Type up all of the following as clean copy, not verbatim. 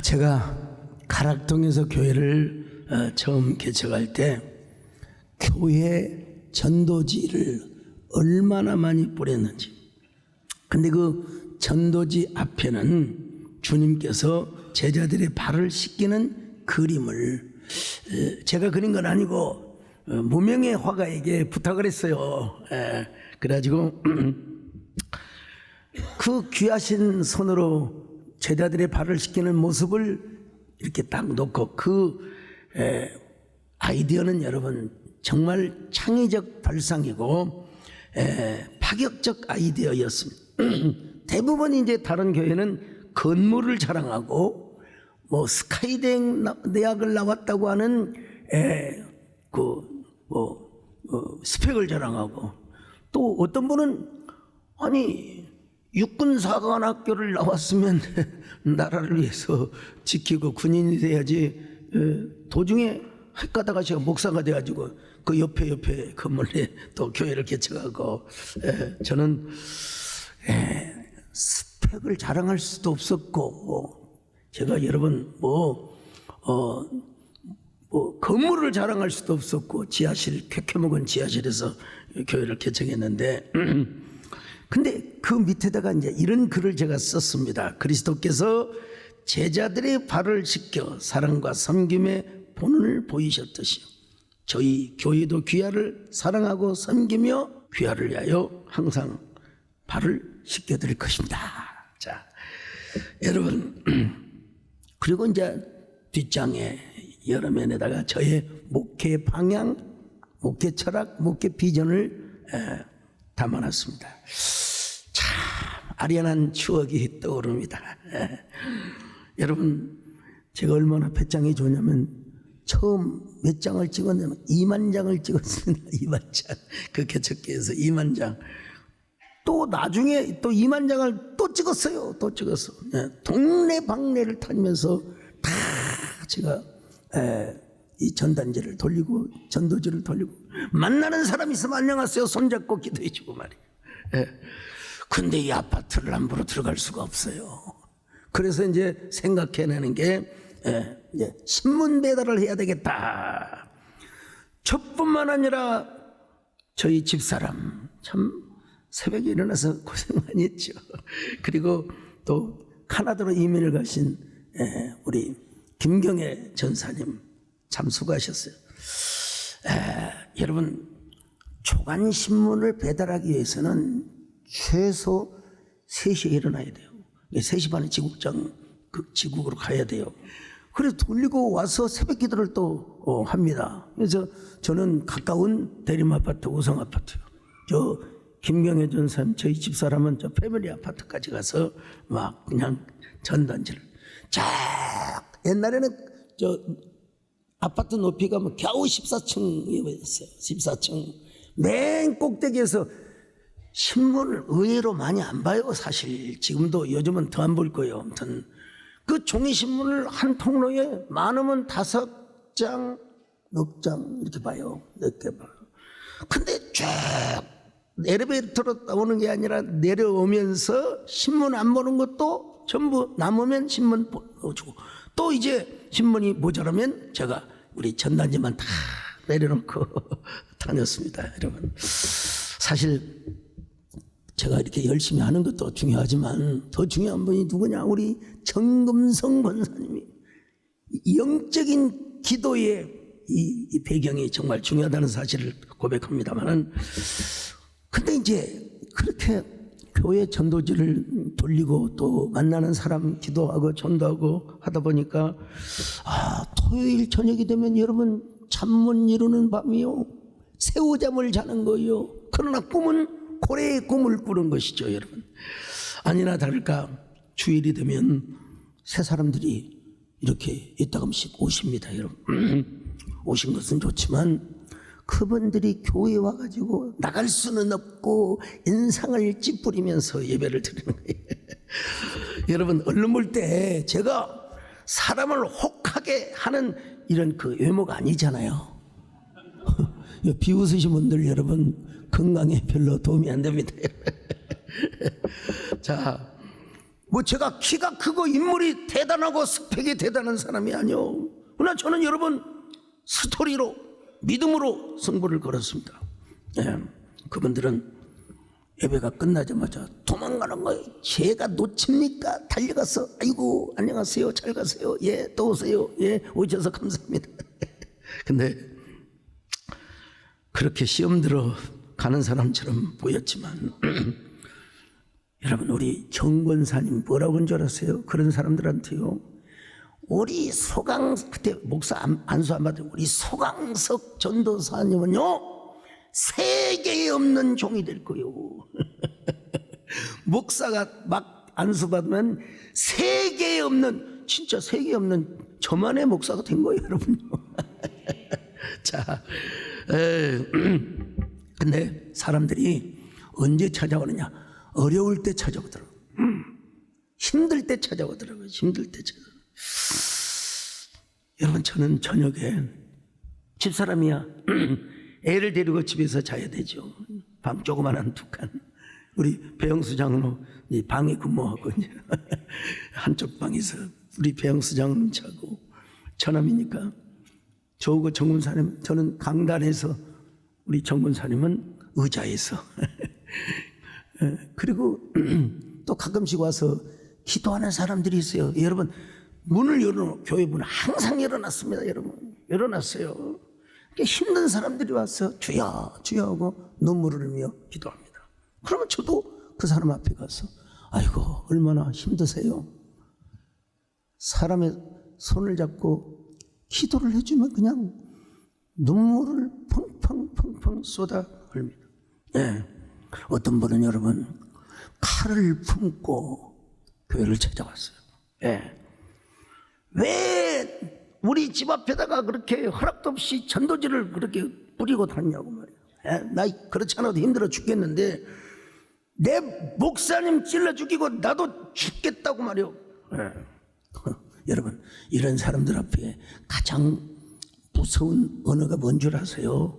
제가 가락동에서 교회를 처음 개척할 때 교회 전도지를 얼마나 많이 뿌렸는지. 근데 그 전도지 앞에는 주님께서 제자들의 발을 씻기는 그림을 제가 그린 건 아니고 무명의 화가에게 부탁을 했어요. 그래가지고 그 귀하신 손으로 제자들의 발을 씻기는 모습을 이렇게 딱 놓고 그 아이디어는 여러분 정말 창의적 발상이고 파격적 아이디어였습니다. 대부분 이제 다른 교회는 건물을 자랑하고 뭐 스카이대학을 나왔다고 하는 스펙을 자랑하고, 또 어떤 분은 아니 육군사관학교를 나왔으면 나라를 위해서 지키고 군인이 돼야지, 도중에 헷가다가 제가 목사가 돼가지고 그 옆에 건물에 또 교회를 개척하고, 저는 스펙을 자랑할 수도 없었고, 제가 여러분 건물을 자랑할 수도 없었고, 지하실 쾌쾌먹은 지하실에서 교회를 개척했는데 근데 그 밑에다가 이제 이런 글을 제가 썼습니다. 그리스도께서 제자들의 발을 씻겨 사랑과 섬김의 본을 보이셨듯이 저희 교회도 귀하를 사랑하고 섬기며 귀하를 위하여 항상 발을 씻겨드릴 것입니다. 자, 여러분, 그리고 이제 뒷장에 여러 면에다가 저의 목회 방향, 목회 철학, 목회 비전을 담아놨습니다. 참 아련한 추억이 떠오릅니다. 여러분, 제가 얼마나 배짱이 좋냐면 처음 몇 장을 찍었냐면 2만 장을 찍었습니다. 2만 장. 그 개척교회에서 2만 장. 또 나중에 또 2만 장을 또 찍었어요. 또 찍었어. 동네 방네를 다니면서 다 제가 이 전단지를 돌리고 전도지를 돌리고, 만나는 사람 있으면 안녕하세요 손잡고 기도해 주고 말이에요. 근데 이 아파트를 함부로 들어갈 수가 없어요. 그래서 이제 생각해내는 게 이제 신문 배달을 해야 되겠다. 저뿐만 아니라 저희 집사람 참 새벽에 일어나서 고생 많이 했죠. 그리고 또 카나다로 이민을 가신 우리 김경애 전사님 참 수고하셨어요. 여러분, 조간신문을 배달하기 위해서는 최소 3시에 일어나야 돼요. 3시 반에 지국으로 가야 돼요. 그래서 돌리고 와서 새벽 기도를 또 합니다. 그래서 저는 가까운 대림아파트, 우성아파트요. 저 김경애 전사님, 저희 집사람은 저 패밀리 아파트까지 가서 막 그냥 전단지를 쫙, 옛날에는 저 아파트 높이가 뭐 겨우 14층이었어요. 14층. 맨 꼭대기에서 신문을 의외로 많이 안 봐요. 사실 지금도 요즘은 더 안 볼 거예요. 아무튼 그 종이신문을 한 통로에 많으면 5장, 넉 장 이렇게 봐요. 몇 개 봐요. 근데 쫙 엘리베이터로 나오는 게 아니라 내려오면서 신문 안 보는 것도 전부 남으면 신문 넣어주고, 또 이제 신문이 모자라면 제가 우리 전단지만 다 내려놓고 다녔습니다. 여러분, 사실 제가 이렇게 열심히 하는 것도 중요하지만 더 중요한 분이 누구냐? 우리 정금성 권사님이 영적인 기도의 이 배경이 정말 중요하다는 사실을 고백합니다만은, 근데 이제 그렇게 교회 전도지를 돌리고 또 만나는 사람 기도하고 전도하고 하다 보니까 토요일 저녁이 되면 여러분 잠 못 이루는 밤이요, 새우잠을 자는 거요. 그러나 꿈은 고래의 꿈을 꾸는 것이죠. 여러분, 아니나 다를까 주일이 되면 새 사람들이 이렇게 이따금씩 오십니다. 여러분, 오신 것은 좋지만 그분들이 교회에 와가지고 나갈 수는 없고 인상을 찌푸리면서 예배를 드리는 거예요. 여러분, 얼른 볼 때 제가 사람을 혹하게 하는 이런 그 외모가 아니잖아요. 비웃으신 분들 여러분 건강에 별로 도움이 안 됩니다. 자, 뭐 제가 키가 크고 인물이 대단하고 스펙이 대단한 사람이 아니요. 그러나 저는 여러분 스토리로 믿음으로 승부를 걸었습니다. 예, 그분들은 예배가 끝나자마자 도망가는 거예요. 제가 놓칩니까? 달려가서 아이고 안녕하세요, 잘 가세요, 예 또 오세요, 예 오셔서 감사합니다. 근데 그렇게 시험 들어 가는 사람처럼 보였지만 여러분 우리 정권사님 뭐라고 한 줄 알았어요? 그런 사람들한테요, 우리 그때 목사 안수 안 받은 우리 소강석 전도사님은요 세계에 없는 종이 될 거요. 목사가 막 안수 받으면 세계에 없는, 진짜 세계에 없는 저만의 목사가 된 거예요, 여러분요. 자, 근데 사람들이 언제 찾아오느냐? 어려울 때 찾아오더라고요. 힘들 때 찾아오더라고요. 힘들 때 찾아오더라고요. 여러분 저는 저녁에 집사람이야 애를 데리고 집에서 자야 되죠. 방 조그만한 두 칸. 우리 배영수 장로 방에 근무하고 한쪽 방에서 우리 배영수 장로 자고, 처남이니까 저하고 정군사님, 저는 강단에서 우리 정군사님은 의자에서 그리고 또 가끔씩 와서 기도하는 사람들이 있어요. 여러분 문을 열어놓고, 교회 문을 항상 열어놨습니다. 여러분 열어놨어요. 힘든 사람들이 와서 주여 주여 하고 눈물을 흘리며 기도합니다. 그러면 저도 그 사람 앞에 가서 아이고 얼마나 힘드세요. 사람의 손을 잡고 기도를 해주면 그냥 눈물을 펑펑펑펑 쏟아 흘립니다. 네. 어떤 분은 여러분 칼을 품고 교회를 찾아왔어요. 네. 왜 우리 집 앞에다가 그렇게 허락도 없이 전도지를 그렇게 뿌리고 다녔냐고 말이야. 나 그렇지 않아도 힘들어 죽겠는데 내 목사님 찔러 죽이고 나도 죽겠다고 말이요. 여러분 이런 사람들 앞에 가장 무서운 언어가 뭔 줄 아세요?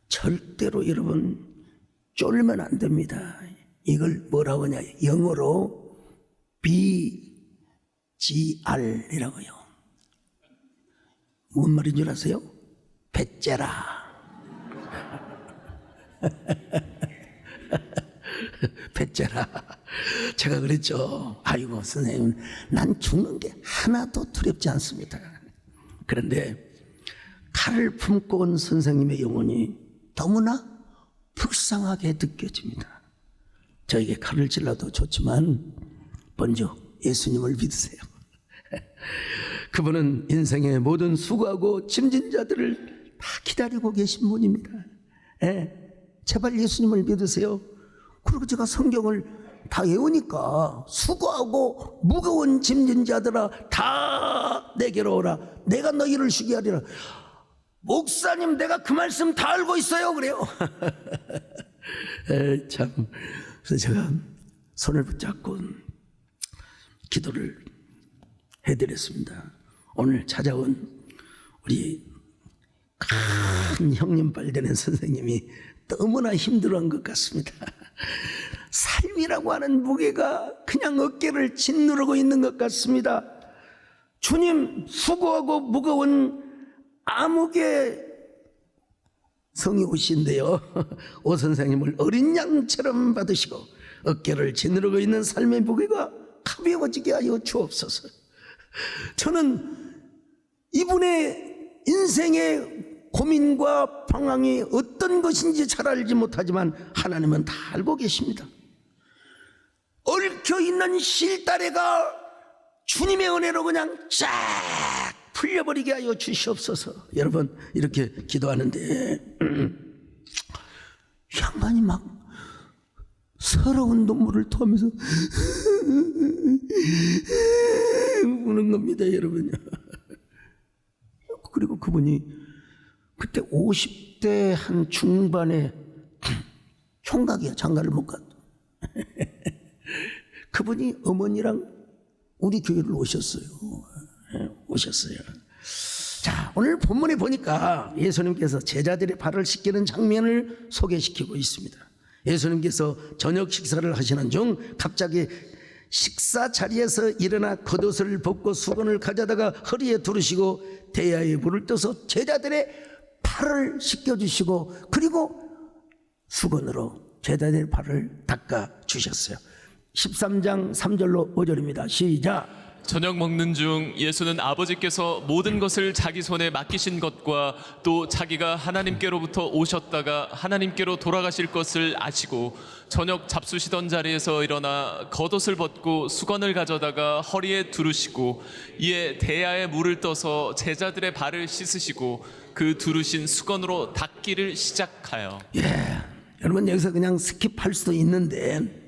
절대로 여러분 쫄면 안 됩니다. 이걸 뭐라고 하냐, 영어로 BGR이라고요. 뭔 말인 줄 아세요? 배째라. 배째라. 제가 그랬죠. 아이고 선생님 난 죽는 게 하나도 두렵지 않습니다. 그런데 칼을 품고 온 선생님의 영혼이 너무나 불쌍하게 느껴집니다. 저에게 칼을 찔러도 좋지만 먼저 예수님을 믿으세요. 그분은 인생의 모든 수고하고 짐진 자들을 다 기다리고 계신 분입니다. 제발 예수님을 믿으세요. 그리고 제가 성경을 다 외우니까 수고하고 무거운 짐진 자들아 다 내게로 오라. 내가 너희를 쉬게 하리라. 목사님 내가 그 말씀 다 알고 있어요. 그래요. 참. 그래서 제가 손을 붙잡고 기도를 해드렸습니다. 오늘 찾아온 우리 큰 형님빨 되는 선생님이 너무나 힘들어한 것 같습니다. 삶이라고 하는 무게가 그냥 어깨를 짓누르고 있는 것 같습니다. 주님 수고하고 무거운 암흑의 성이 오신데요, 오 선생님을 어린 양처럼 받으시고 어깨를 짓누르고 있는 삶의 무게가 가벼워지게 하여 주옵소서. 저는 이분의 인생의 고민과 방황이 어떤 것인지 잘 알지 못하지만 하나님은 다 알고 계십니다. 얽혀있는 실타래가 주님의 은혜로 그냥 쫙 풀려버리게 하여 주시옵소서. 여러분 이렇게 기도하는데 양반이 막 서러운 눈물을 토하면서 우는 겁니다, 여러분. 그리고 그분이 그때 50대 한 중반의 총각이야. 장가를 못 갔다. 그분이 어머니랑 우리 교회를 오셨어요. 오셨어요. 자, 오늘 본문에 보니까 예수님께서 제자들의 발을 씻기는 장면을 소개시키고 있습니다. 예수님께서 저녁 식사를 하시는 중 갑자기 식사 자리에서 일어나 겉옷을 벗고 수건을 가져다가 허리에 두르시고 대야에 물을 떠서 제자들의 발을 씻겨주시고 그리고 수건으로 제자들의 발을 닦아 주셨어요. 13장 3절로 5절입니다. 시작. 저녁 먹는 중 예수는 아버지께서 모든 것을 자기 손에 맡기신 것과 또 자기가 하나님께로부터 오셨다가 하나님께로 돌아가실 것을 아시고 저녁 잡수시던 자리에서 일어나 겉옷을 벗고 수건을 가져다가 허리에 두르시고 이에 대야에 물을 떠서 제자들의 발을 씻으시고 그 두르신 수건으로 닦기를 시작하여. 여러분 여기서 그냥 스킵할 수도 있는데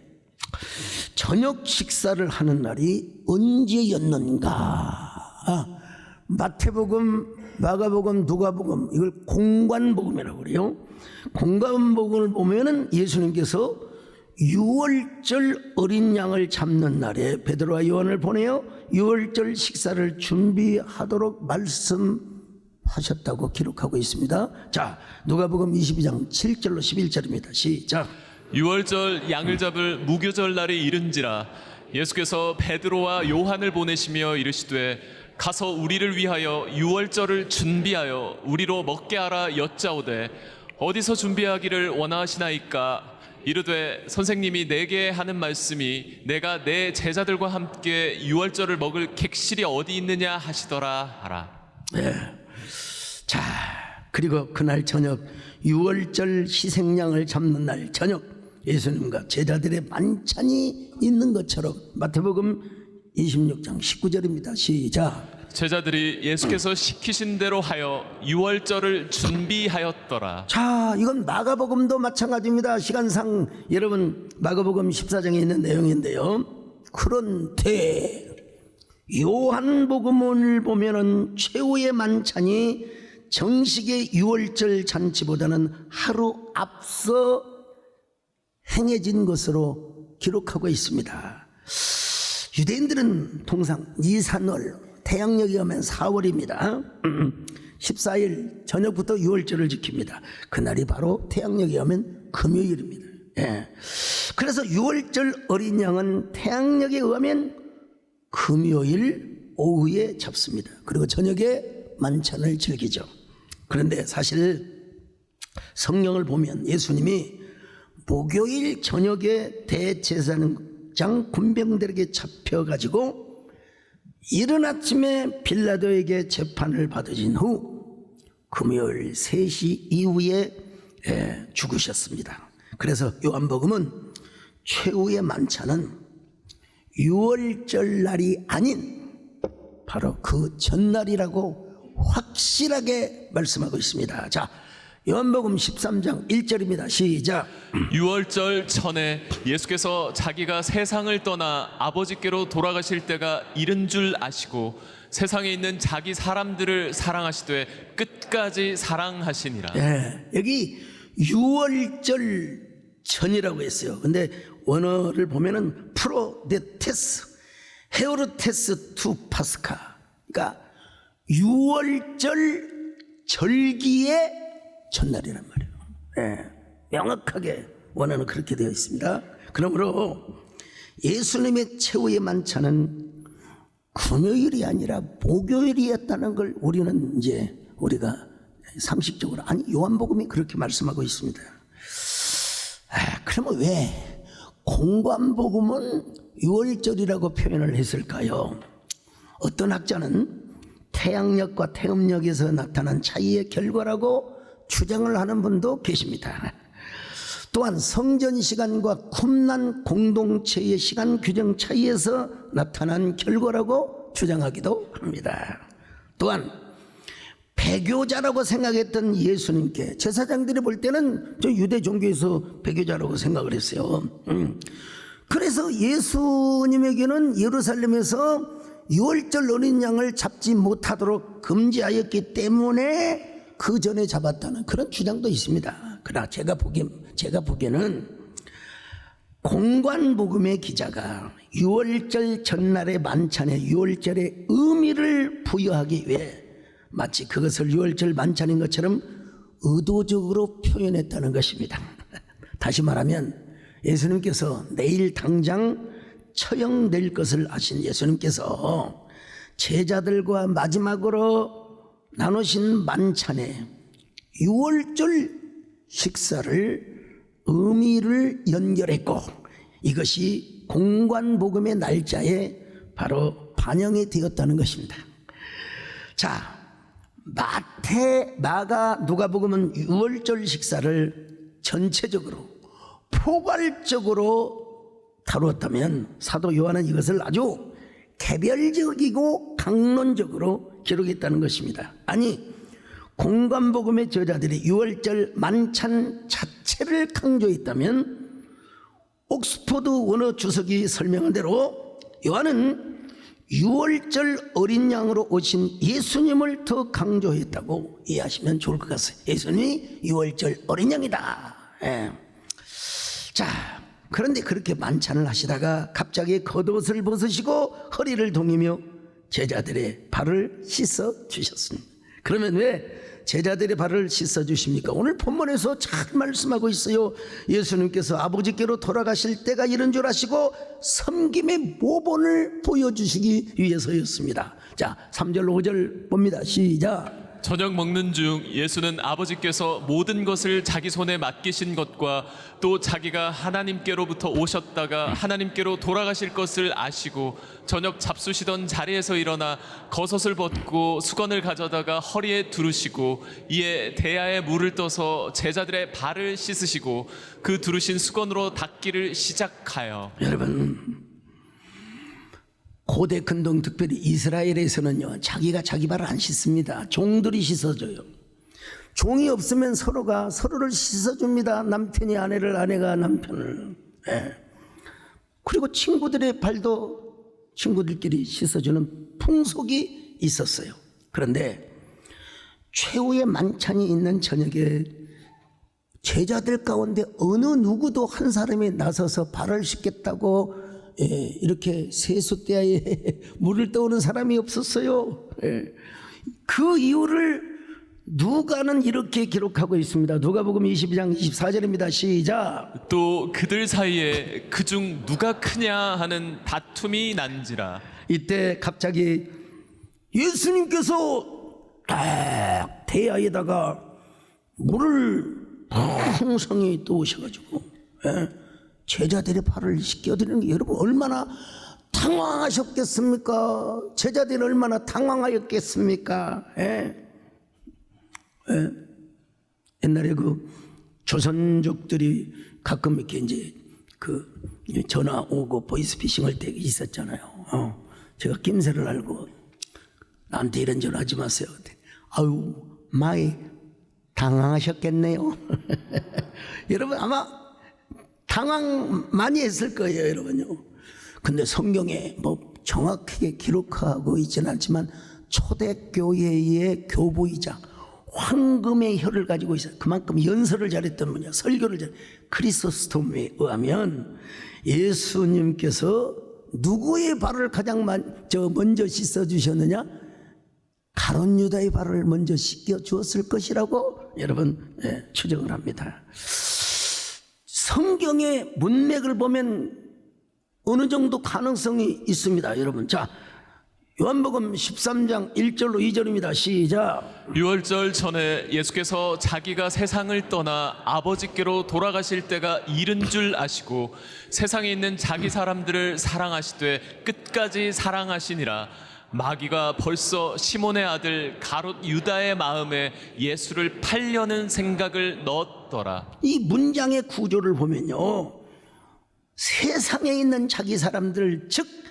저녁 식사를 하는 날이 언제였는가? 마태복음, 마가복음, 누가복음 이걸 공관복음이라고 그래요. 공관복음을 보면은 예수님께서 유월절 어린 양을 잡는 날에 베드로와 요한을 보내어 유월절 식사를 준비하도록 말씀하셨다고 기록하고 있습니다. 자, 누가복음 22장 7절로 11절입니다. 시작. 유월절 양을 잡을 무교절 날이 이른지라 예수께서 베드로와 요한을 보내시며 이르시되 가서 우리를 위하여 유월절을 준비하여 우리로 먹게 하라 여짜오되 어디서 준비하기를 원하시나이까? 이르되 선생님이 내게 하는 말씀이 내가 내 제자들과 함께 유월절을 먹을 객실이 어디 있느냐 하시더라 하라. 자, 그리고 그날 저녁 유월절 희생양을 잡는 날 저녁 예수님과 제자들의 만찬이 있는 것처럼 마태복음 26장 19절입니다. 시작. 제자들이 예수께서 시키신 대로 하여 유월절을 준비하였더라. 자, 이건 마가복음도 마찬가지입니다. 시간상 여러분 마가복음 14장에 있는 내용인데요. 그런데 요한복음을 보면은 최후의 만찬이 정식의 유월절 잔치보다는 하루 앞서 행해진 것으로 기록하고 있습니다. 유대인들은 통상 니산월, 태양력이 오면 4월입니다. 14일 저녁부터 유월절을 지킵니다. 그날이 바로 태양력이 오면 금요일입니다. 그래서 유월절 어린 양은 태양력에 의하면 금요일 오후에 잡습니다. 그리고 저녁에 만찬을 즐기죠. 그런데 사실 성경을 보면 예수님이 목요일 저녁에 대제사장 군병들에게 잡혀가지고 이른 아침에 빌라도에게 재판을 받으신 후 금요일 3시 이후에 죽으셨습니다. 그래서 요한복음은 최후의 만찬은 유월절 날이 아닌 바로 그 전날이라고 확실하게 말씀하고 있습니다. 자, 요한복음 13장 1절입니다. 시작. 유월절 전에 예수께서 자기가 세상을 떠나 아버지께로 돌아가실 때가 이른 줄 아시고 세상에 있는 자기 사람들을 사랑하시되 끝까지 사랑하시니라. 여기 유월절 전이라고 했어요. 근데 원어를 보면은 프로데테스 헤오르테스 투 파스카, 그러니까 유월절 절기의 전날이란 말이에요. 명확하게 원어는 그렇게 되어 있습니다. 그러므로 예수님의 최후의 만찬은 금요일이 아니라 목요일이었다는 걸 우리가 상식적으로, 아니 요한복음이 그렇게 말씀하고 있습니다. 그러면 왜 공관복음은 유월절이라고 표현을 했을까요? 어떤 학자는 태양력과 태음력에서 나타난 차이의 결과라고 주장을 하는 분도 계십니다. 또한 성전 시간과 쿰난 공동체의 시간 규정 차이에서 나타난 결과라고 주장하기도 합니다. 또한 배교자라고 생각했던 예수님께 제사장들이 볼 때는 저 유대 종교에서 배교자라고 생각을 했어요. 그래서 예수님에게는 예루살렘에서 유월절 어린 양을 잡지 못하도록 금지하였기 때문에 그 전에 잡았다는 그런 주장도 있습니다. 그러나 제가 보기에는 공관복음의 기자가 유월절 전날의 만찬에 유월절의 의미를 부여하기 위해 마치 그것을 유월절 만찬인 것처럼 의도적으로 표현했다는 것입니다. 다시 말하면 예수님께서 내일 당장 처형될 것을 아신 예수님께서 제자들과 마지막으로 나누신 만찬에 유월절 식사를 의미를 연결했고, 이것이 공관복음의 날짜에 바로 반영이 되었다는 것입니다. 자, 마태, 마가, 누가복음은 유월절 식사를 전체적으로 포괄적으로 다루었다면, 사도 요한은 이것을 아주 개별적이고 강론적으로 기록했다는 것입니다. 아니, 공관복음의 저자들이 유월절 만찬 자체를 강조했다면, 옥스퍼드 원어 주석이 설명한 대로 요한은 유월절 어린 양으로 오신 예수님을 더 강조했다고 이해하시면 좋을 것 같아요. 예수님이 유월절 어린 양이다. 예. 자, 그런데 그렇게 만찬을 하시다가 갑자기 겉옷을 벗으시고 허리를 동이며 제자들의 발을 씻어 주셨습니다. 그러면 왜 제자들의 발을 씻어 주십니까? 오늘 본문에서 잘 말씀하고 있어요. 예수님께서 아버지께로 돌아가실 때가 이른 줄 아시고 섬김의 모본을 보여주시기 위해서였습니다. 자, 3절 5절 봅니다. 시작. 저녁 먹는 중 예수는 아버지께서 모든 것을 자기 손에 맡기신 것과 또 자기가 하나님께로부터 오셨다가 하나님께로 돌아가실 것을 아시고 저녁 잡수시던 자리에서 일어나 겉옷을 벗고 수건을 가져다가 허리에 두르시고 이에 대야에 물을 떠서 제자들의 발을 씻으시고 그 두르신 수건으로 닦기를 시작하여. 여러분, 고대 근동 특별히 이스라엘에서는요, 자기가 자기 발을 안 씻습니다. 종들이 씻어줘요. 종이 없으면 서로가 서로를 씻어줍니다. 남편이 아내를, 아내가 남편을. 예. 그리고 친구들의 발도 친구들끼리 씻어주는 풍속이 있었어요. 그런데 최후의 만찬이 있는 저녁에 제자들 가운데 어느 누구도 한 사람이 나서서 발을 씻겠다고 이렇게 세숫대야에 물을 떠오는 사람이 없었어요. 그 이유를 누가는 이렇게 기록하고 있습니다. 누가복음 22장 24절입니다. 시작. 또 그들 사이에 그중 누가 크냐 하는 다툼이 난지라. 이때 갑자기 예수님께서 딱 대야에다가 물을 풍성히 떠오셔가지고 제자들의 발을 씻겨드리는 게 여러분 얼마나 당황하셨겠습니까? 제자들이 얼마나 당황하였겠습니까? 옛날에 그 조선족들이 가끔 이렇게 이제 그 전화 오고 보이스피싱 할 때 있었잖아요. 제가 낌새를 알고 나한테 이런 전화 하지 마세요. 아유, 많이 당황하셨겠네요. 여러분 아마 당황 많이 했을 거예요, 여러분요. 근데 성경에 뭐 정확하게 기록하고 있지는 않지만 초대교회의 교부이자 황금의 혀를 가지고 있어요. 그만큼 연설을 잘했던 분이야. 설교를 잘. 크리소스톰에 의하면 예수님께서 누구의 발을 가장 먼저 씻어 주셨느냐? 가룟 유다의 발을 먼저 씻겨 주었을 것이라고 여러분 추정을 합니다. 성경의 문맥을 보면 어느 정도 가능성이 있습니다, 여러분. 자, 요한복음 13장 1절로 2절입니다. 시작. 유월절 전에 예수께서 자기가 세상을 떠나 아버지께로 돌아가실 때가 이른 줄 아시고 세상에 있는 자기 사람들을 사랑하시되 끝까지 사랑하시니라. 마귀가 벌써 시몬의 아들 가롯 유다의 마음에 예수를 팔려는 생각을 넣었더라. 이 문장의 구조를 보면요, 세상에 있는 자기 사람들, 즉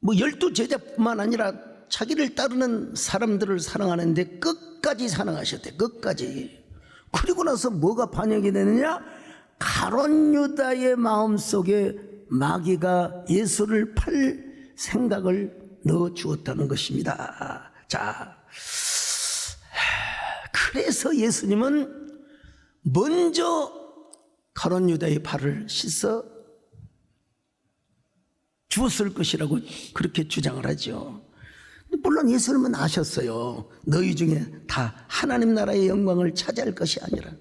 뭐 12제자뿐만 아니라 자기를 따르는 사람들을 사랑하는데 끝까지 사랑하셨대. 끝까지. 그리고 나서 뭐가 반영이 되느냐? 가롯 유다의 마음속에 마귀가 예수를 팔 생각을 넣어 주었다는 것입니다. 자, 그래서 예수님은 먼저 가롯 유다의 발을 씻어 주었을 것이라고 그렇게 주장을 하죠. 물론 예수님은 아셨어요. 너희 중에 다 하나님 나라의 영광을 차지할 것이 아니라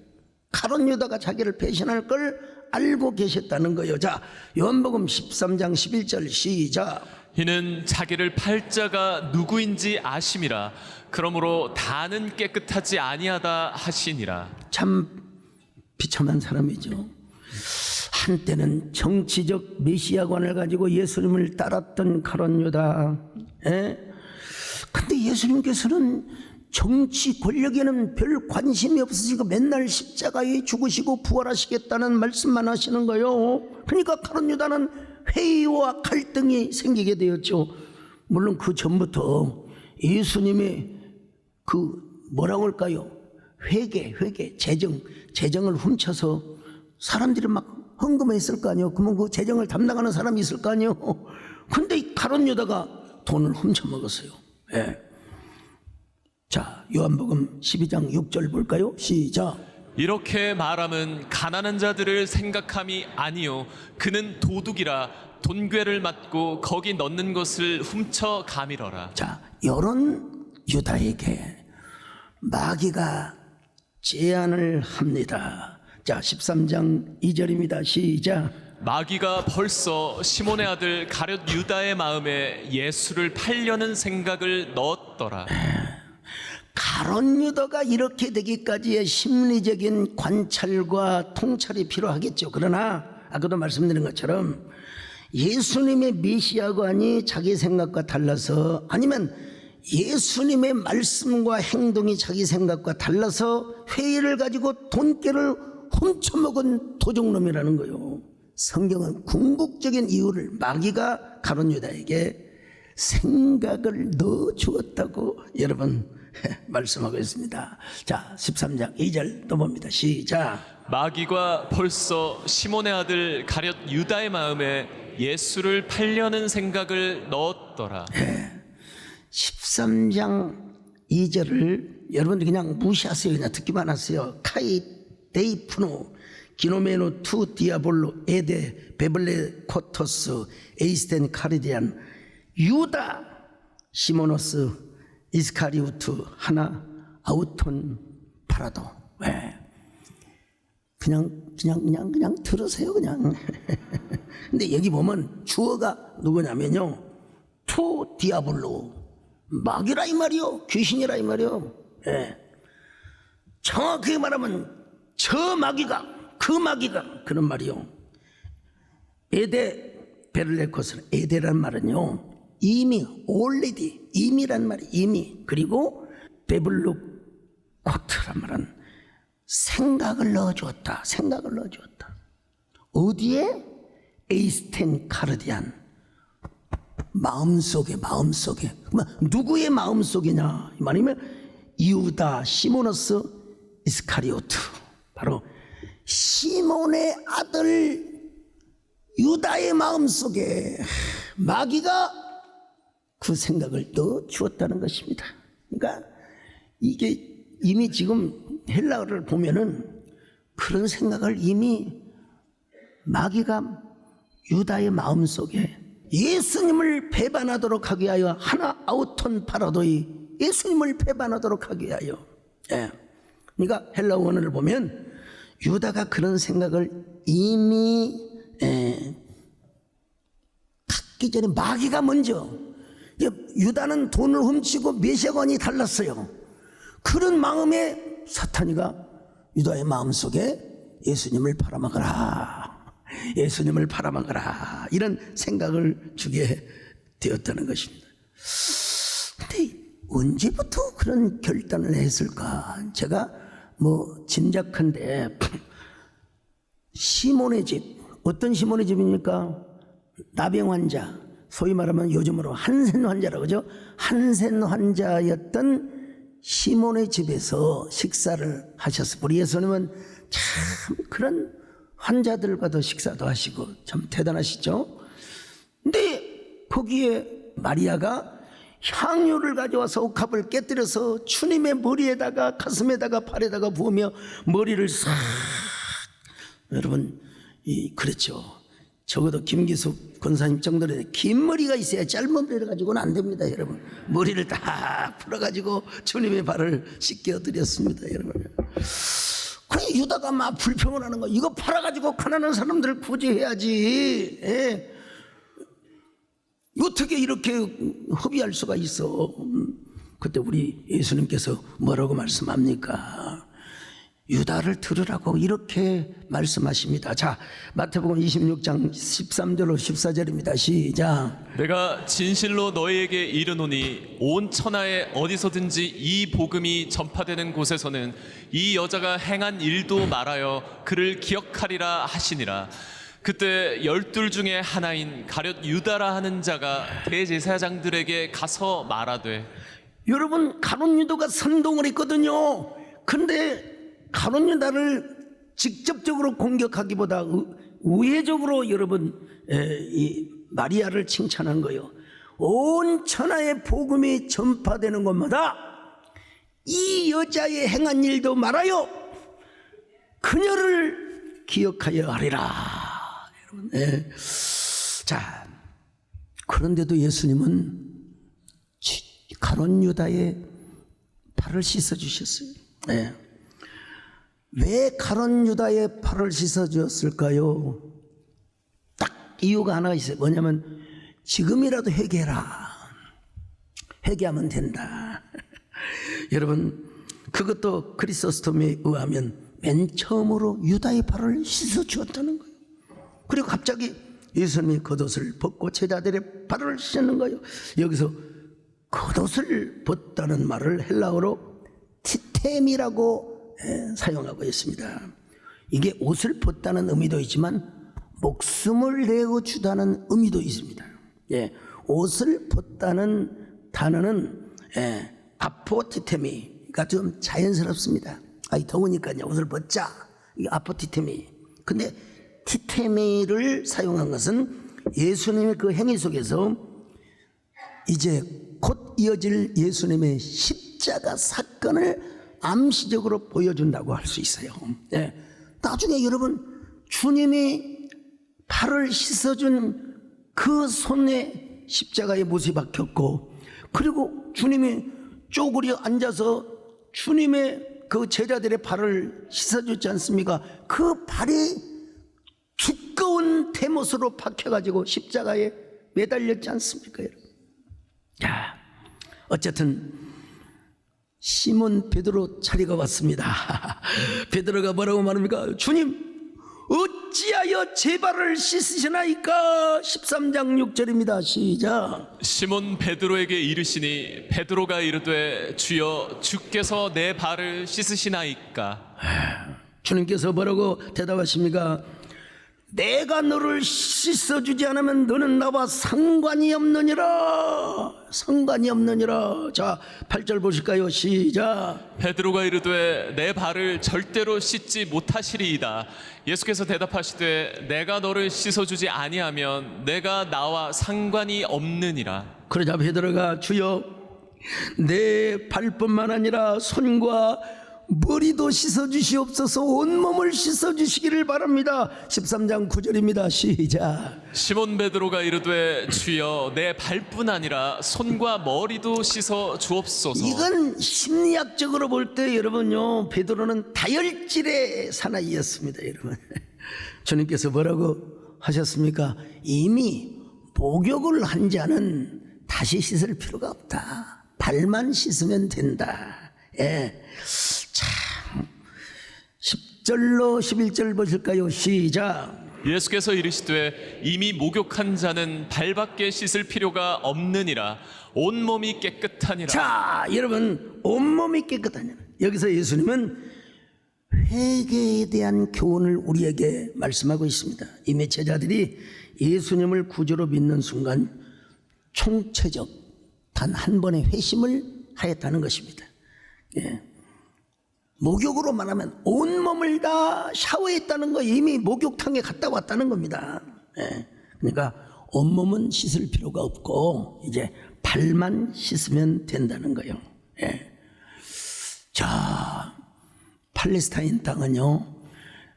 가롯 유다가 자기를 배신할 걸 알고 계셨다는 거예요. 자, 요한복음 13장 11절 시작. 이는 자기를 팔 자가 누구인지 아심이라. 그러므로 다는 깨끗하지 아니하다 하시니라. 참 비참한 사람이죠. 한때는 정치적 메시아관을 가지고 예수님을 따랐던 가룟 유다. 근데 예수님께서는 정치 권력에는 별 관심이 없으시고 맨날 십자가에 죽으시고 부활하시겠다는 말씀만 하시는 거예요. 그러니까 가룟 유다는 회의와 갈등이 생기게 되었죠. 물론 그 전부터 예수님의 그 뭐라고 할까요? 회개, 재정을 훔쳐서 사람들이 막 헌금했을 거 아니에요. 그러면 그 재정을 담당하는 사람이 있을 거 아니에요. 근데 이 가룟 유다가 돈을 훔쳐 먹었어요. 자, 요한복음 12장 6절 볼까요? 시작. 이렇게 말함은 가난한 자들을 생각함이 아니요 그는 도둑이라 돈괴를 맞고 거기 넣는 것을 훔쳐 가밀어라. 자, 이런 유다에게 마귀가 제안을 합니다. 자, 13장 2절입니다. 시작. 마귀가 벌써 시몬의 아들 가룟 유다의 마음에 예수를 팔려는 생각을 넣었더라. 가룟 유다가 이렇게 되기까지의 심리적인 관찰과 통찰이 필요하겠죠. 그러나 아까도 말씀드린 것처럼 예수님의 메시아관이 자기 생각과 달라서, 아니면 예수님의 말씀과 행동이 자기 생각과 달라서 회의를 가지고 돈깨를 훔쳐먹은 도둑놈이라는 거예요. 성경은 궁극적인 이유를 마귀가 가룟 유다에게 생각을 넣어 주었다고 여러분 말씀하고 있습니다. 자, 13장 2절 또 봅니다. 시작. 마귀가 벌써 시몬의 아들 가룟 유다의 마음에 예수를 팔려는 생각을 넣었더라. 13장 2절을 여러분들 그냥 무시하세요. 그냥 듣기만 하세요. 카이 데이프노 기노메노 투 디아볼로 에데 베블레 코토스 에이스텐 카리디안 유다 시모노스 이스카리우트 하나 아우톤 파라도. 왜? 그냥 들으세요. 그냥. 근데 여기 보면 주어가 누구냐면요, 투 디아볼로, 마귀라 이 말이요, 귀신이라 이 말이요. 정확하게 말하면 저 마귀가, 그 마귀가 그런 말이요. 에데 베를레코스, 에데란 말은요 이미, already, 이미란 말이 이미. 그리고 베블룩 코트란 말은 생각을 넣어주었다. 생각을 넣어주었다. 어디에? 에이스텐 카르디안, 마음속에. 누구의 마음속이냐 이 말이면 이유다 시모노스 이스카리오트, 바로 시몬의 아들 유다의 마음속에 마귀가 그 생각을 넣어 주었다는 것입니다. 그러니까 이게 이미 지금 헬라어를 보면은 그런 생각을 이미 마귀가 유다의 마음속에 예수님을 배반하도록 하기 위하여, 하나 아우톤 파라도이, 예수님을 배반하도록 하기 위하여. 그러니까 헬라어 원어를 보면 유다가 그런 생각을 이미 갖기 전에 마귀가 먼저, 유다는 돈을 훔치고 메시아관이 달랐어요. 그런 마음에 사탄이가 유다의 마음속에 예수님을 팔아먹어라, 예수님을 팔아먹어라, 이런 생각을 주게 되었다는 것입니다. 근데 언제부터 그런 결단을 했을까? 제가 짐작한데 시몬의 집, 어떤 시몬의 집입니까? 나병 환자, 소위 말하면 요즘으로 한센 환자라고 그러죠. 한센 환자였던 시몬의 집에서 식사를 하셨어요. 우리 예수님은 참 그런 환자들과도 식사도 하시고 참 대단하시죠. 근데 거기에 마리아가 향유를 가져와서 옥합을 깨뜨려서 주님의 머리에다가 가슴에다가 팔에다가 부으며 머리를 싹, 여러분 그렇죠. 적어도 김기숙 권사님 정도로 긴 머리가 있어야 짧은 머리를 가지고는 안 됩니다. 여러분 머리를 딱 풀어가지고 주님의 발을 씻겨 드렸습니다. 여러분 그래 유다가 막 불평을 하는 거야. 이거 팔아가지고 가난한 사람들을 구제해야지. 예. 어떻게 이렇게 허비할 수가 있어. 그때 우리 예수님께서 뭐라고 말씀합니까? 유다를 들으라고 이렇게 말씀하십니다. 자, 마태복음 26장 13절로 14절입니다. 시작. 내가 진실로 너희에게 이르노니 온 천하에 어디서든지 이 복음이 전파되는 곳에서는 이 여자가 행한 일도 말하여 그를 기억하리라 하시니라. 그때 12 중에 하나인 가룟 유다라 하는 자가 대제사장들에게 가서 말하되, 여러분 가룟 유다가 선동을 했거든요. 근데 가룟 유다를 직접적으로 공격하기보다 우회적으로 여러분 이 마리아를 칭찬한 거예요. 온 천하에 복음이 전파되는 곳마다 이 여자의 행한 일도 말하여 그녀를 기억하여 하리라. 여러분, 예. 자, 그런데도 예수님은 가룟 유다의 발을 씻어 주셨어요. 예. 왜 가룟 유다의 발을 씻어 주었을까요? 딱 이유가 하나 있어요. 뭐냐면 지금이라도 회개해라. 회개하면 된다. 여러분, 그것도 크리소스톰에 의하면 맨 처음으로 유다의 발을 씻어 주었다는 거예요. 그리고 갑자기 예수님이 겉옷을 벗고 제자들의 발을 씻는 거예요. 여기서 겉옷을 벗다는 말을 헬라어로 티템이라고 사용하고 있습니다. 이게 옷을 벗다는 의미도 있지만 목숨을 내어주다는 의미도 있습니다. 예, 옷을 벗다는 단어는 아포티테미가 좀 자연스럽습니다. 아이 더우니까요 옷을 벗자. 이게 아포티테미. 근데 티테미를 사용한 것은 예수님의 그 행위 속에서 이제 곧 이어질 예수님의 십자가 사건을 암시적으로 보여준다고 할 수 있어요. 예. 나중에 여러분 주님이 발을 씻어준 그 손에 십자가의 못이 박혔고, 그리고 주님이 쪼그려 앉아서 주님의 그 제자들의 발을 씻어줬지 않습니까? 그 발이 두꺼운 대못으로 박혀가지고 십자가에 매달렸지 않습니까, 여러분? 자, 어쨌든 시몬 베드로 차례가 왔습니다. 베드로가 뭐라고 말합니까? 주님, 어찌하여 제 발을 씻으시나이까? 13장 6절입니다. 시작. 시몬 베드로에게 이르시니 베드로가 이르되 주여 주께서 내 발을 씻으시나이까? 주님께서 뭐라고 대답하십니까? 내가 너를 씻어주지 않으면 너는 나와 상관이 없느니라. 상관이 없느니라. 자, 8절 보실까요? 시작. 베드로가 이르되 내 발을 절대로 씻지 못하시리이다. 예수께서 대답하시되 내가 너를 씻어주지 아니하면 내가 나와 상관이 없느니라. 그러자 베드로가 주여 내 발뿐만 아니라 손과 머리도 씻어주시옵소서. 온몸을 씻어주시기를 바랍니다. 13장 9절입니다. 시작. 시몬 베드로가 이르되 주여 내 발뿐 아니라 손과 머리도 씻어 주옵소서. 이건 심리학적으로 볼 때 여러분요, 베드로는 다혈질의 사나이였습니다. 여러분, 주님께서 뭐라고 하셨습니까? 이미 목욕을 한 자는 다시 씻을 필요가 없다. 발만 씻으면 된다. 예. 참, 10절로 11절 보실까요? 시작. 예수께서 이르시되 이미 목욕한 자는 발밖에 씻을 필요가 없느니라. 온몸이 깨끗하니라. 자, 여러분, 온몸이 깨끗하니라. 여기서 예수님은 회개에 대한 교훈을 우리에게 말씀하고 있습니다. 이미 제자들이 예수님을 구주로 믿는 순간 총체적 단 한 번의 회심을 하였다는 것입니다. 예. 목욕으로 말하면 온몸을 다 샤워했다는 거, 이미 목욕탕에 갔다 왔다는 겁니다. 예. 그러니까 온몸은 씻을 필요가 없고 이제 발만 씻으면 된다는 거예요. 예. 자, 팔레스타인 땅은요,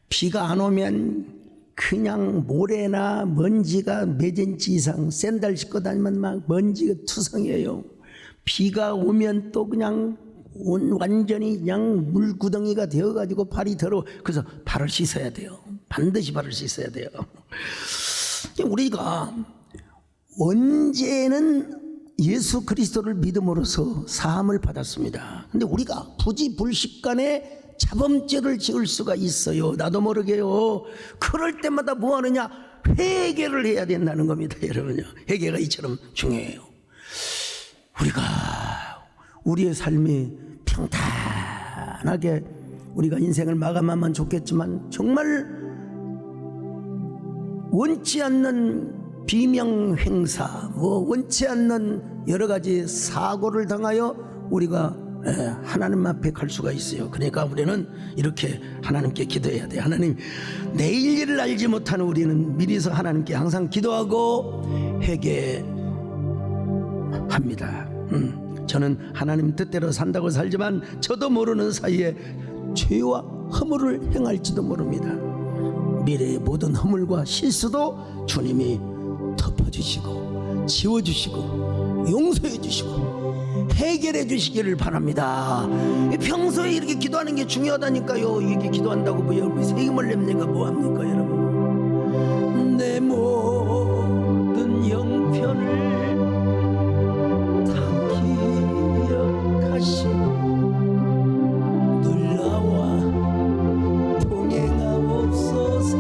비가 안 오면 그냥 모래나 먼지가 몇 인치 이상, 샌들 신고 다니면 막 먼지가 투성이에요. 비가 오면 또 그냥 완전히 그냥 물구덩이가 되어가지고 발이 더러워. 그래서 발을 씻어야 돼요. 반드시 발을 씻어야 돼요. 우리가 언제는 예수 그리스도를 믿음으로써 사함을 받았습니다. 근데 우리가 부지불식간에 자범죄를 지을 수가 있어요. 나도 모르게요. 그럴 때마다 뭐 하느냐? 회개를 해야 된다는 겁니다, 여러분요. 회개가 이처럼 중요해요. 우리가 우리의 삶이 평탄하게 우리가 인생을 마감하면 좋겠지만 정말 원치 않는 비명 행사, 원치 않는 여러 가지 사고를 당하여 우리가 하나님 앞에 갈 수가 있어요. 그러니까 우리는 이렇게 하나님께 기도해야 돼요. 하나님, 내일 일을 알지 못하는 우리는 미리서 하나님께 항상 기도하고 회개합니다. 저는 하나님 뜻대로 산다고 살지만 저도 모르는 사이에 죄와 허물을 행할지도 모릅니다. 미래의 모든 허물과 실수도 주님이 덮어주시고 지워주시고 용서해주시고 해결해주시기를 바랍니다. 평소에 이렇게 기도하는 게 중요하다니까요. 이게 기도한다고 뭐 여러분 세금을 냅니까? 뭐합니까 여러분? 내 모든 형편을 늘 나와 동행하옵소서.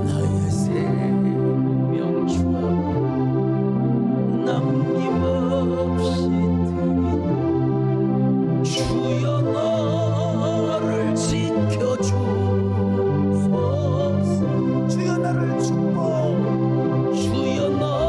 나의 생명 주 남김없이 드린 주여 나를 지켜주소서. 주여 나를 축복, 주여 나를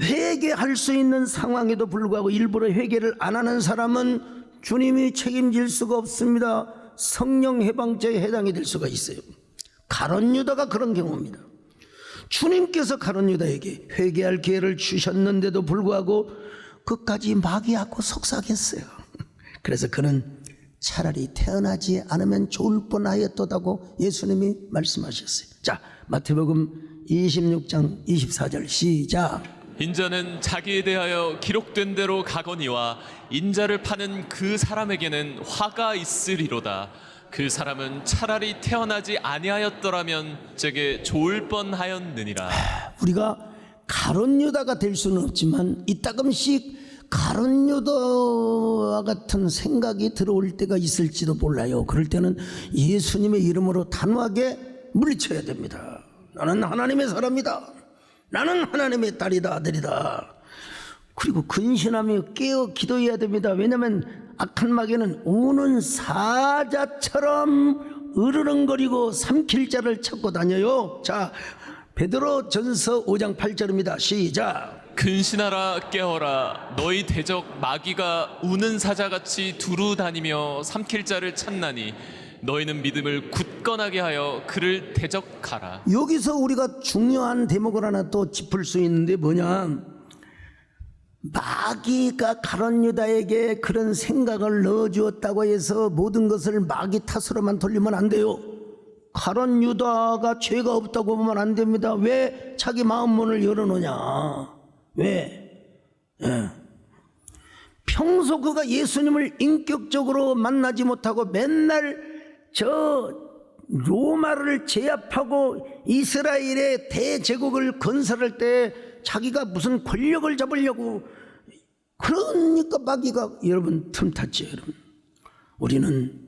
회개할 수 있는 상황에도 불구하고 일부러 회개를 안 하는 사람은 주님이 책임질 수가 없습니다. 성령 해방죄에 해당이 될 수가 있어요. 가룟 유다가 그런 경우입니다. 주님께서 가룟 유다에게 회개할 기회를 주셨는데도 불구하고 끝까지 마귀하고 속삭였어요. 그래서 그는 차라리 태어나지 않으면 좋을 뻔하였도다고 예수님이 말씀하셨어요. 자, 마태복음 26장 24절 시작. 인자는 자기에 대하여 기록된 대로 가거니와 인자를 파는 그 사람에게는 화가 있으리로다. 그 사람은 차라리 태어나지 아니하였더라면 제게 좋을 뻔하였느니라. 우리가 가룟 유다가 될 수는 없지만 이따금씩 가룟 유다와 같은 생각이 들어올 때가 있을지도 몰라요. 그럴 때는 예수님의 이름으로 단호하게 물리쳐야 됩니다. 나는 하나님의 사람이다. 나는 하나님의 딸이다, 아들이다. 그리고 근신하며 깨어 기도해야 됩니다. 왜냐하면 악한 마귀는 우는 사자처럼 으르렁거리고 삼킬 자를 찾고 다녀요. 자, 베드로 전서 5장 8절입니다. 시작. 근신하라 깨어라. 너희 대적 마귀가 우는 사자같이 두루 다니며 삼킬 자를 찾나니 너희는 믿음을 굳건하게 하여 그를 대적하라. 여기서 우리가 중요한 대목을 하나 또 짚을 수 있는데 뭐냐, 마귀가 가룟 유다에게 그런 생각을 넣어주었다고 해서 모든 것을 마귀 탓으로만 돌리면 안 돼요. 가룟 유다가 죄가 없다고 보면 안 됩니다. 왜 자기 마음 문을 열어놓냐? 왜? 평소 그가 예수님을 인격적으로 만나지 못하고 맨날 저 로마를 제압하고 이스라엘의 대제국을 건설할 때 자기가 무슨 권력을 잡으려고, 그러니까 마귀가 여러분 틈탔죠. 여러분, 우리는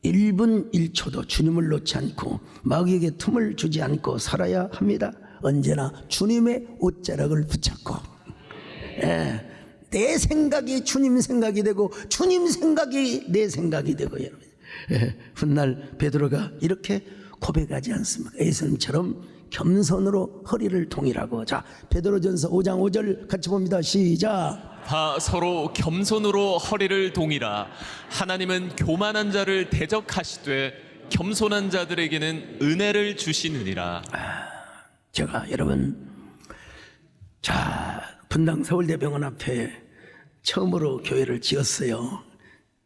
1분 1초도 주님을 놓지 않고 마귀에게 틈을 주지 않고 살아야 합니다. 언제나 주님의 옷자락을 붙잡고, 내 생각이 주님 생각이 되고 주님 생각이 내 생각이 되고, 여러분, 훗날 베드로가 이렇게 고백하지 않습니까? 예수님처럼 겸손으로 허리를 동이라고. 자, 베드로전서 5장 5절 같이 봅니다. 시작. 다 서로 겸손으로 허리를 동이라. 하나님은 교만한 자를 대적하시되 겸손한 자들에게는 은혜를 주시느니라. 제가 여러분, 자, 분당 서울대병원 앞에 처음으로 교회를 지었어요.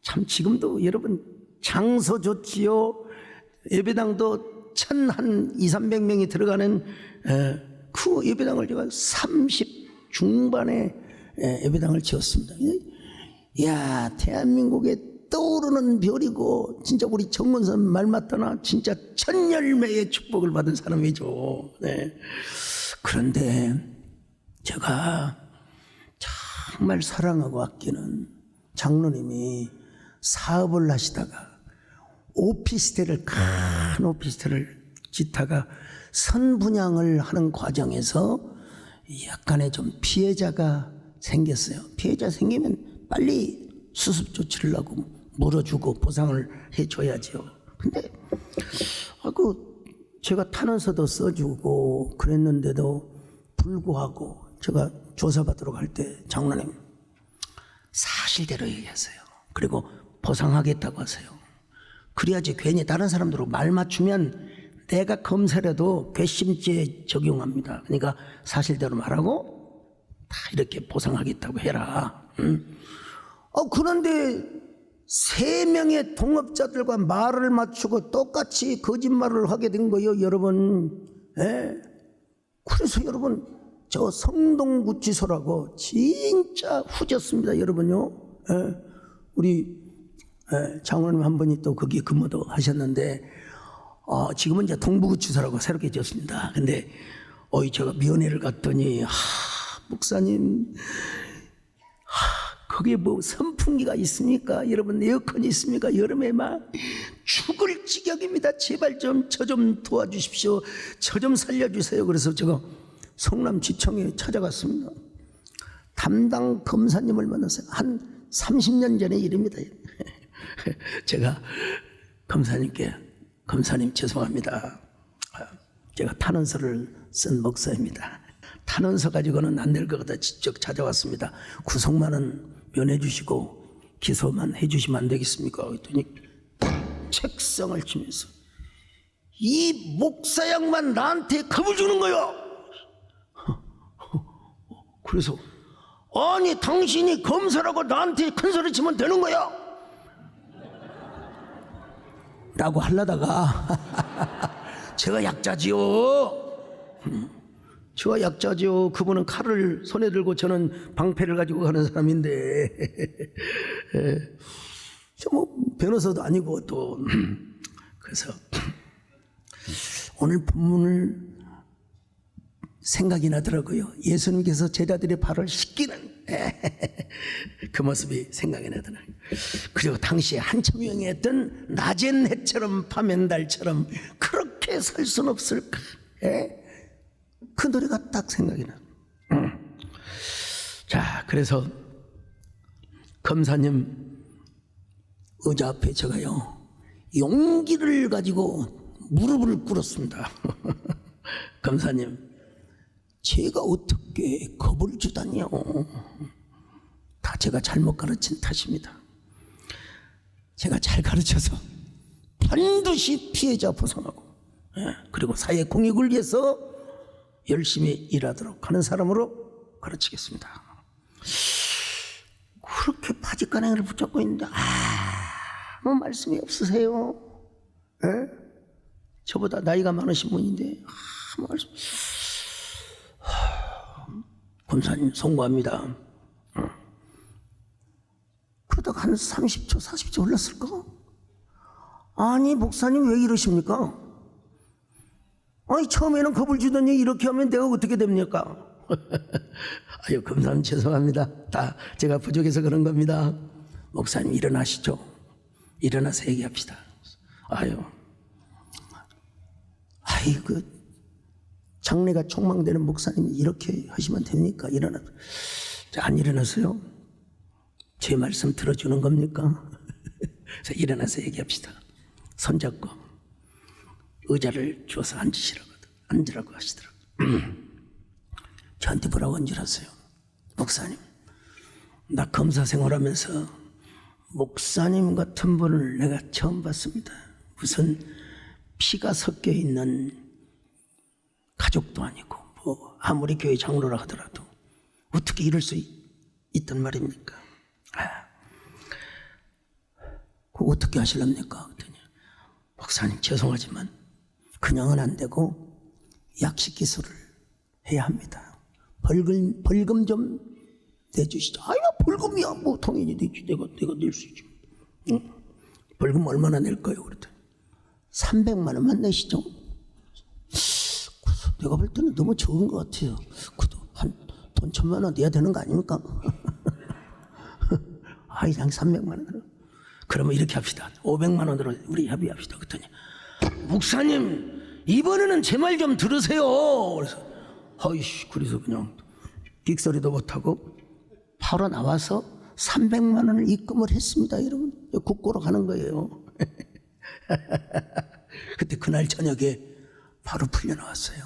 참 지금도 여러분 장소 좋지요. 예배당도 한 200~300명이 들어가는 그 예배당을 제가 30 중반에 예배당을 지었습니다. 야, 대한민국에 떠오르는 별이고 진짜 우리 정문선 말 맞다나 진짜 천열매의 축복을 받은 사람이죠. 네. 그런데 제가 정말 사랑하고 아끼는 장로님이 사업을 하시다가 큰 오피스텔을 짓다가 선분양을 하는 과정에서 약간의 좀 피해자가 생겼어요. 피해자 생기면 빨리 수습 조치를 하고 물어주고 보상을 해줘야죠. 근데 제가 탄원서도 써주고 그랬는데도 불구하고 제가 조사받도록 할 때 장로님 사실대로 얘기하세요. 그리고 보상하겠다고 하세요. 그래야지 괜히 다른 사람들하고 말 맞추면 내가 검사라도 괘씸죄 적용합니다. 그러니까 사실대로 말하고 다 이렇게 보상하겠다고 해라. 그런데 3명의 동업자들과 말을 맞추고 똑같이 거짓말을 하게 된 거예요, 여러분. 그래서 여러분, 저 성동구치소라고 진짜 후졌습니다, 여러분요. 우리 장로님 한 분이 또 거기 근무도 하셨는데 지금은 이제 동부구치소라고 새롭게 지었습니다. 근데 제가 면회를 갔더니 목사님 거기에 뭐 선풍기가 있습니까? 여러분 에어컨이 있습니까? 여름에 막 죽을 지경입니다. 제발 저 좀 도와주십시오. 저 좀 살려주세요. 그래서 제가 성남지청에 찾아갔습니다. 담당 검사님을 만났어요. 한 30년 전의 일입니다. 제가 검사님 죄송합니다. 제가 탄원서를 쓴 목사입니다. 탄원서 가지고는 안 될 것 같아 직접 찾아왔습니다. 구속만은 면해 주시고 기소만 해 주시면 안 되겠습니까? 그랬더니 책상을 치면서 이 목사 양반 나한테 겁을 주는 거요. 그래서 아니 당신이 검사라고 나한테 큰 소리 치면 되는 거야 라고 하려다가 제가 약자지요. 제가 약자지요. 그분은 칼을 손에 들고 저는 방패를 가지고 가는 사람인데 저 뭐 변호사도 아니고 또 그래서 오늘 본문을 생각이 나더라고요. 예수님께서 제자들의 발을 씻기는 그 모습이 생각이 나더라고요. 그리고 당시에 한참 유행했던 낮은 해처럼 밤엔 달처럼 그렇게 살 수는 없을까. 그 노래가 딱 생각이 나. 자, 그래서 검사님 의자 앞에 제가요 용기를 가지고 무릎을 꿇었습니다. 검사님, 제가 어떻게 겁을 주다니요? 다 제가 잘못 가르친 탓입니다. 제가 잘 가르쳐서 반드시 피해자 보상하고 그리고 사회 공익을 위해서 열심히 일하도록 하는 사람으로 가르치겠습니다. 그렇게 바짓가랑이를 붙잡고 있는데 아무 말씀이 없으세요. 저보다 나이가 많으신 분인데 아무 말씀. 검사님 송구합니다. 그러다가 한 30초 40초 흘렀을까? 아니 목사님 왜 이러십니까? 아니 처음에는 겁을 주더니 이렇게 하면 내가 어떻게 됩니까? 아유 검사님 죄송합니다. 다 제가 부족해서 그런 겁니다. 목사님 일어나시죠. 일어나서 얘기합시다. 장래가 촉망되는 목사님이 이렇게 하시면 됩니까? 안 일어나서요? 제 말씀 들어주는 겁니까? 그래서 일어나서 얘기합시다. 손잡고 의자를 주어서 앉으라고 하시더라고요. 저한테 뭐라고 한 줄 아세요? 목사님, 나 검사 생활하면서 목사님 같은 분을 내가 처음 봤습니다. 무슨 피가 섞여 있는 가족도 아니고 뭐 아무리 교회 장로라 하더라도 어떻게 이럴 수 있단 말입니까? 그거 어떻게 하실랍니까? 그랬더니 목사님 죄송하지만 그냥은 안 되고 약식 기술을 해야 합니다. 벌금 좀 내주시죠. 아야 벌금이야 뭐 당연히 내지 내가 낼 수 있지. 응? 벌금 얼마나 낼까요? 그랬더니 300만 원만 내시죠. 내가 볼 때는 너무 적은 것 같아요. 그래도 한 돈 1,000만 원 내야 되는 거 아닙니까? 아이 그냥 300만 원으로. 그러면 이렇게 합시다. 500만 원으로 우리 협의합시다. 그랬더니 목사님 이번에는 제 말 좀 들으세요. 그래서 아이씨 그래서 그냥 끽소리도 못하고 바로 나와서 300만 원을 입금을 했습니다. 여러분 국고로 가는 거예요. 그때 그날 저녁에 바로 풀려 나왔어요.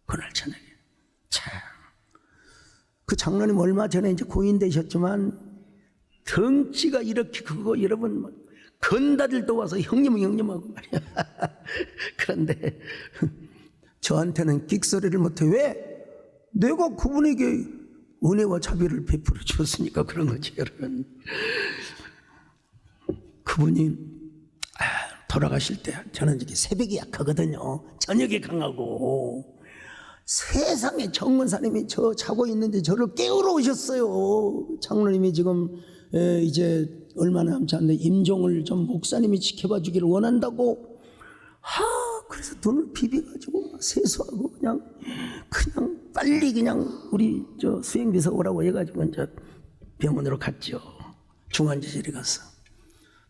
그날 저녁에. 참. 그 장로님 얼마 전에 이제 고인 되셨지만 덩치가 이렇게 크고 여러분 건다들도 와서 형님하고 말이야. 그런데 저한테는 끽소리를 못해. 왜? 내가 그분에게 은혜와 자비를 베풀어 주었으니까 그런 거지 여러분. 그분이 돌아가실 때 저는 이게 새벽이 약하거든요. 저녁에 강하고. 세상에 정문사님이 저 자고 있는데 저를 깨우러 오셨어요. 장로님이 지금 이제 얼마나 남지 않는데 임종을 좀 목사님이 지켜봐 주기를 원한다고. 그래서 눈을 비비가지고 세수하고 그냥 빨리 그냥 우리 저 수행비서 오라고 해가지고 이제 병원으로 갔죠. 중환자실에 가서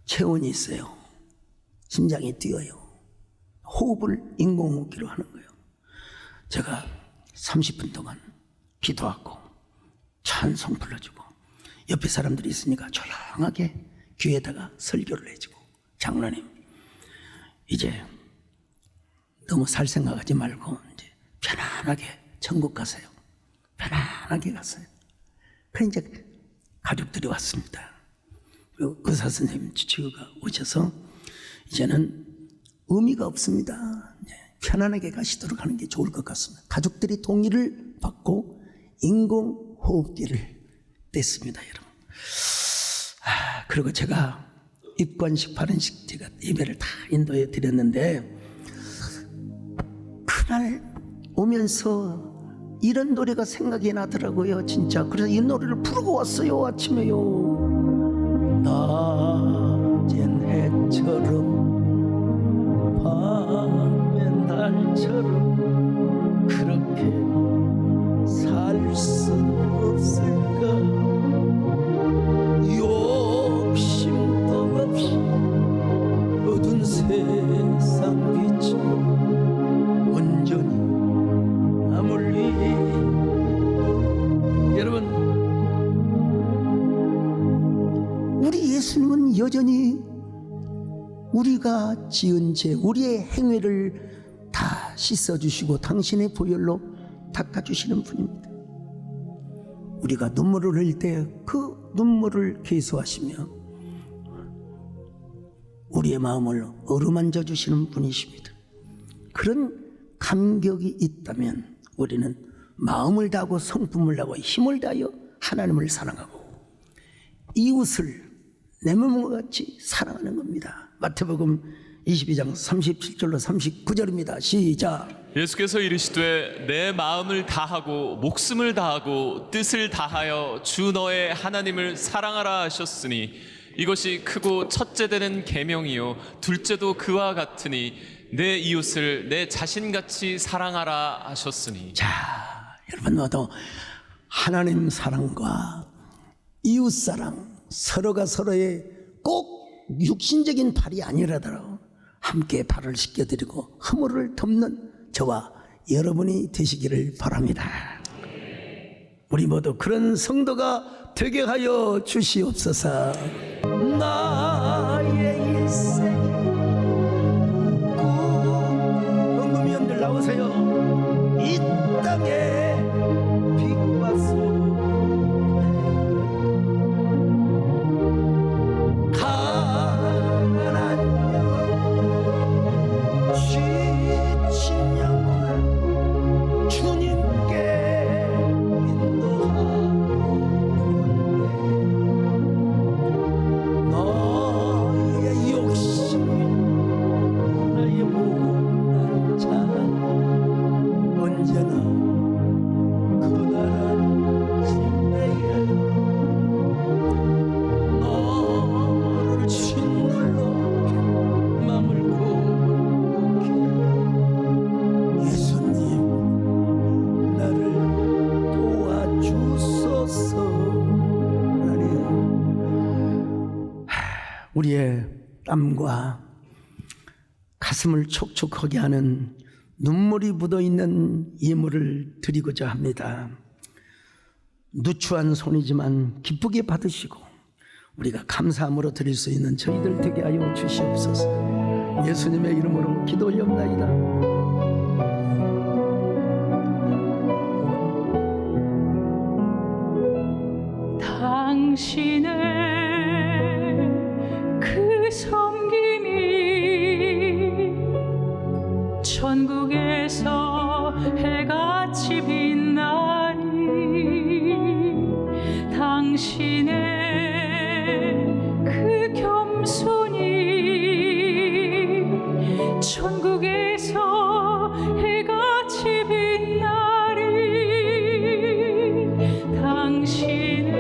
체온이 있어요. 심장이 뛰어요. 호흡을 인공호흡기로 하는 거예요. 제가 30분 동안 기도하고 찬송 불러주고 옆에 사람들이 있으니까 조용하게 귀에다가 설교를 해주고 장로님 이제 너무 살 생각하지 말고 이제 편안하게 천국 가세요. 편안하게 가세요. 그 이제 가족들이 왔습니다. 그리고 의사 선생님 주치의가 오셔서 이제는 의미가 없습니다. 편안하게 가시도록 하는 게 좋을 것 같습니다. 가족들이 동의를 받고 인공호흡기를 뗐습니다, 여러분. 그리고 제가 입관식, 발언식 제가 예배를 다 인도해 드렸는데 그날 오면서 이런 노래가 생각이 나더라고요, 진짜. 그래서 이 노래를 부르고 왔어요, 아침에요. 낮엔 해처럼 밤엔 달처럼 그렇게 살 수 없을까. 욕심도 없이 어두운 세상 빛이 온전히 남을 위해. 여러분 우리 예수님은 여전히 우리가 지은 죄, 우리의 행위를 다 씻어주시고 당신의 보혈로 닦아주시는 분입니다. 우리가 눈물을 흘릴 때 그 눈물을 계수하시며 우리의 마음을 어루만져 주시는 분이십니다. 그런 감격이 있다면 우리는 마음을 다하고 성품을 다하고 힘을 다하여 하나님을 사랑하고 이웃을 내 몸과 같이 사랑하는 겁니다. 마태복음 22장 37절로 39절입니다. 시작. 예수께서 이르시되 내 마음을 다하고 목숨을 다하고 뜻을 다하여 주 너의 하나님을 사랑하라 하셨으니 이것이 크고 첫째 되는 계명이요 둘째도 그와 같으니 내 이웃을 내 자신같이 사랑하라 하셨으니. 자, 여러분 모두 하나님 사랑과 이웃 사랑, 서로가 서로의 꼭 육신적인 발이 아니라더라도 함께 발을 씻겨드리고 허물을 덮는 저와 여러분이 되시기를 바랍니다. 우리 모두 그런 성도가 되게 하여 주시옵소서. 나의 인생 응급위원들 나오세요. 이 땅에 빛과 소금에 가난한 영 지친 영혼을 주님께 인도하건대. 우리의 땀과 가슴을 촉촉하게 하는 눈물이 묻어있는 예물을 드리고자 합니다. 누추한 손이지만 기쁘게 받으시고 우리가 감사함으로 드릴 수 있는 저희들 되게 하여 주시옵소서. 예수님의 이름으로 기도 올려옵나이다. 당신의 그 섬김이 천국에서 해같이 빛나리. 당신의 그 겸손이 천국에서 해같이 빛나리. 당신의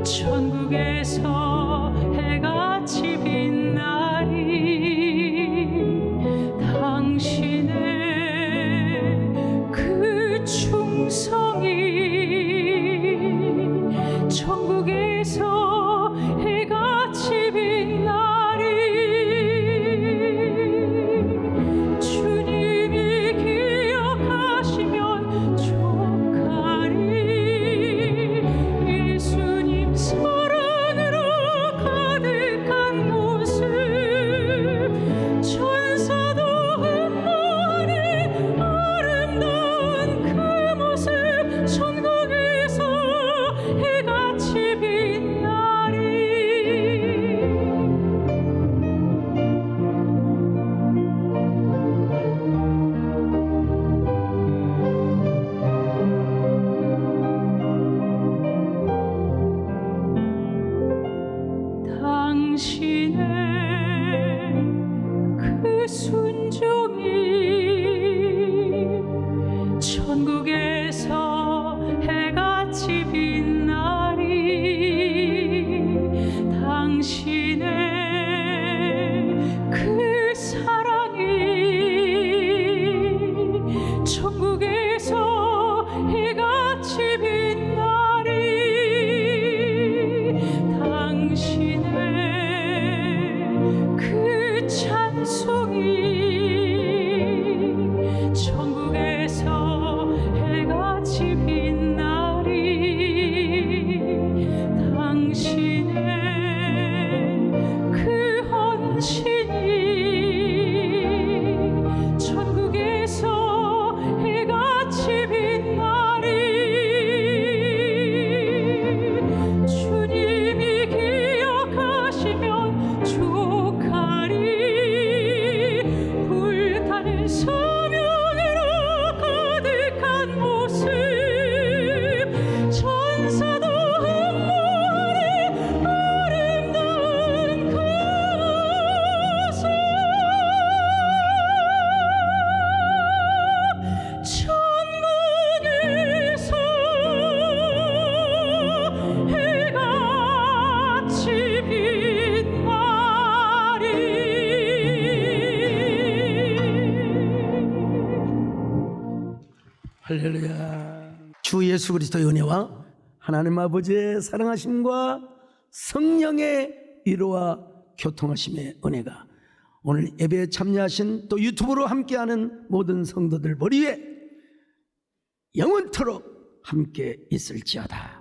천국에서 해같이 빛나리. 당신의 그 충성이 천국에서 해같이 빛나리. 주님이 기억하시면 족하리. 예수님 사랑으로 가득한 모습 천사도 흠모하는 아름다운 그 모습 천국에서 해같이 빛나리. 당신의 그 순종이 천국에서 해같이 빛나리. 당신의 그 사랑이 천국에서 해같이 빛나리. 당신의 그 찬송이 천국에서 해같이 빛나리. 당신의 그 헌신이 천국에서 해같이 빛나리. 주님이 기억하시면 족하리. 불타는 사명으로 가득한 모습 천사도 흠모하는 아름다운 그 모습 천국에서 해같이 빛나리. 할렐루야. 주 예수 그리스도의 은혜와 하나님 아버지의 사랑하심과 성령의 위로와 교통하심의 은혜가 오늘 예배에 참여하신 또 유튜브로 함께하는 모든 성도들 머리 위에 영원토록 함께 있을지어다.